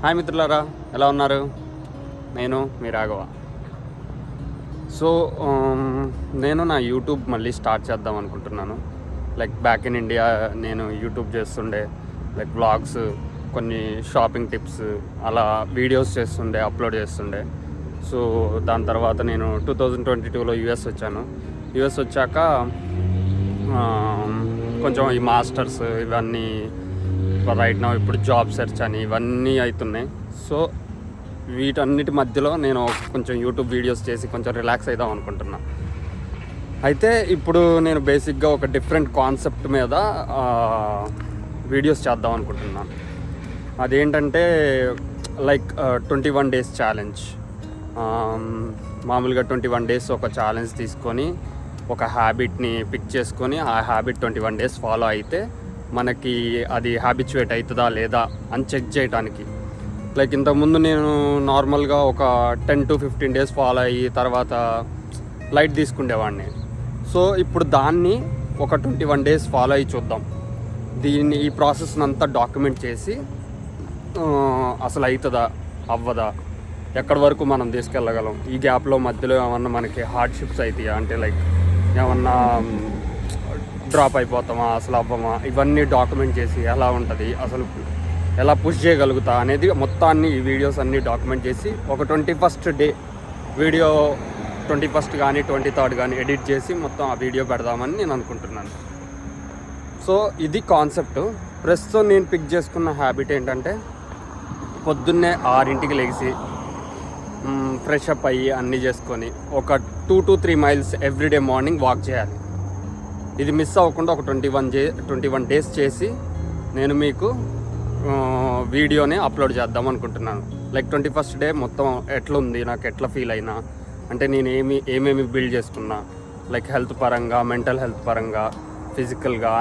Hi మిత్రులారా, ఎలా ఉన్నారు? నేను మీ రాఘవ. సో నేను నా యూట్యూబ్ మళ్ళీ స్టార్ట్ చేద్దాం అనుకుంటున్నాను. లైక్ బ్యాక్ ఇన్ ఇండియా నేను యూట్యూబ్ చేస్తుండే, లైక్ వ్లాగ్స్, కొన్ని షాపింగ్ టిప్స్, అలా వీడియోస్ చేస్తుండే, అప్లోడ్ చేస్తుండే. సో దాని తర్వాత నేను 2022లో యుఎస్ వచ్చాను. యుఎస్ వచ్చాక కొంచెం ఈ మాస్టర్స్ ఇవన్నీ రైట్ నా ఇప్పుడు జాబ్ సెర్చ్ అని ఇవన్నీ అవుతున్నాయి. సో వీటన్నిటి మధ్యలో నేను కొంచెం యూట్యూబ్ వీడియోస్ చేసి కొంచెం రిలాక్స్ అవుదాం అనుకుంటున్నా. అయితే ఇప్పుడు నేను బేసిక్గా ఒక డిఫరెంట్ కాన్సెప్ట్ మీద వీడియోస్ చేద్దాం అనుకుంటున్నాను. అదేంటంటే లైక్ 21 days ఛాలెంజ్. మామూలుగా 21 days ఒక ఛాలెంజ్ తీసుకొని ఒక హ్యాబిట్ని పిక్ చేసుకొని ఆ హ్యాబిట్ 21 days ఫాలో అయితే మనకి అది హ్యాబిచ్యుయేట్ అవుతుందా లేదా అని చెక్ చేయడానికి. లైక్ ఇంతకుముందు నేను నార్మల్గా ఒక 10 to 15 days ఫాలో అయ్యి తర్వాత లైట్ తీసుకునేవాడిని. సో ఇప్పుడు దాన్ని ఒక 21 days ఫాలో అయ్యి చూద్దాం. ఈ ప్రాసెస్ని అంతా డాక్యుమెంట్ చేసి అసలు అవుతుందా అవ్వదా, ఎక్కడి వరకు మనం తీసుకెళ్ళగలం, ఈ గ్యాప్లో మధ్యలో ఏమన్నా మనకి హార్డ్షిప్స్ అవుతాయా, అంటే లైక్ ఏమన్నా డ్రాప్ అయిపోతామా, అసలు అవ్వమా, ఇవన్నీ డాక్యుమెంట్ చేసి ఎలా ఉంటుంది, అసలు ఎలా పుష్ చేయగలుగుతా అనేది మొత్తాన్ని ఈ వీడియోస్ అన్నీ డాక్యుమెంట్ చేసి ఒక 21st day వీడియో 21st కానీ 23rd కానీ ఎడిట్ చేసి మొత్తం ఆ వీడియో పెడదామని నేను అనుకుంటున్నాను. సో ఇది కాన్సెప్ట్. ప్రస్తుతం నేను పిక్ చేసుకున్న హ్యాబిట్ ఏంటంటే పొద్దున్నే 6 లేచి ఫ్రెష్ అప్ అయ్యి అన్నీ చేసుకొని ఒక 2 to 3 miles everyday morning walk చేయాలి. ఇది మిస్ అవ్వకుండా ఒక 21 days చేసి నేను మీకు వీడియోని అప్లోడ్ చేద్దాం అనుకుంటున్నాను. లైక్ 21st day మొత్తం ఎట్లుంది, నాకు ఎట్లా ఫీల్ అయినా, అంటే నేను ఏమేమి బిల్డ్ చేసుకున్నా, లైక్ హెల్త్ పరంగా, మెంటల్ హెల్త్ పరంగా, ఫిజికల్గా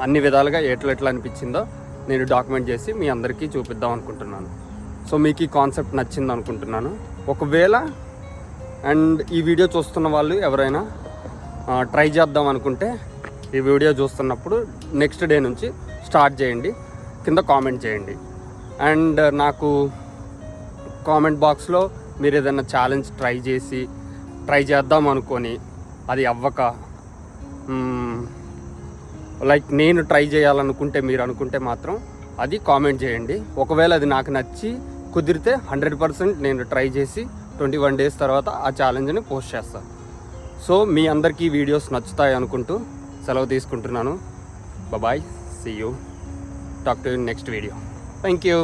అన్ని విధాలుగా ఎట్లా అనిపించిందో నేను డాక్యుమెంట్ చేసి మీ అందరికీ చూపిద్దాం అనుకుంటున్నాను. సో మీకు ఈ కాన్సెప్ట్ నచ్చింది అనుకుంటున్నాను. ఒకవేళ అండ్ ఈ వీడియో చూస్తున్న వాళ్ళు ఎవరైనా ట్రై చేద్దాం అనుకుంటే ఈ వీడియో చూస్తున్నప్పుడు నెక్స్ట్ డే నుంచి స్టార్ట్ చేయండి, కింద కామెంట్ చేయండి. అండ్ నాకు కామెంట్ బాక్స్లో మీరు ఏదైనా ఛాలెంజ్ ట్రై చేద్దాం అనుకొని అది అవ్వక లైక్ నేను ట్రై చేయాలనుకుంటే మీరు అనుకుంటే మాత్రం అది కామెంట్ చేయండి. ఒకవేళ అది నాకు నచ్చి కుదిరితే 100% నేను ట్రై చేసి 21 days తర్వాత ఆ ఛాలెంజ్ని పోస్ట్ చేస్తాను. సో మీ అందరికీ వీడియోస్ నచ్చుతాయి అనుకుంటూ సెలవు తీసుకుంటున్నాను. Bye, see you, talk to you next video. Thank you.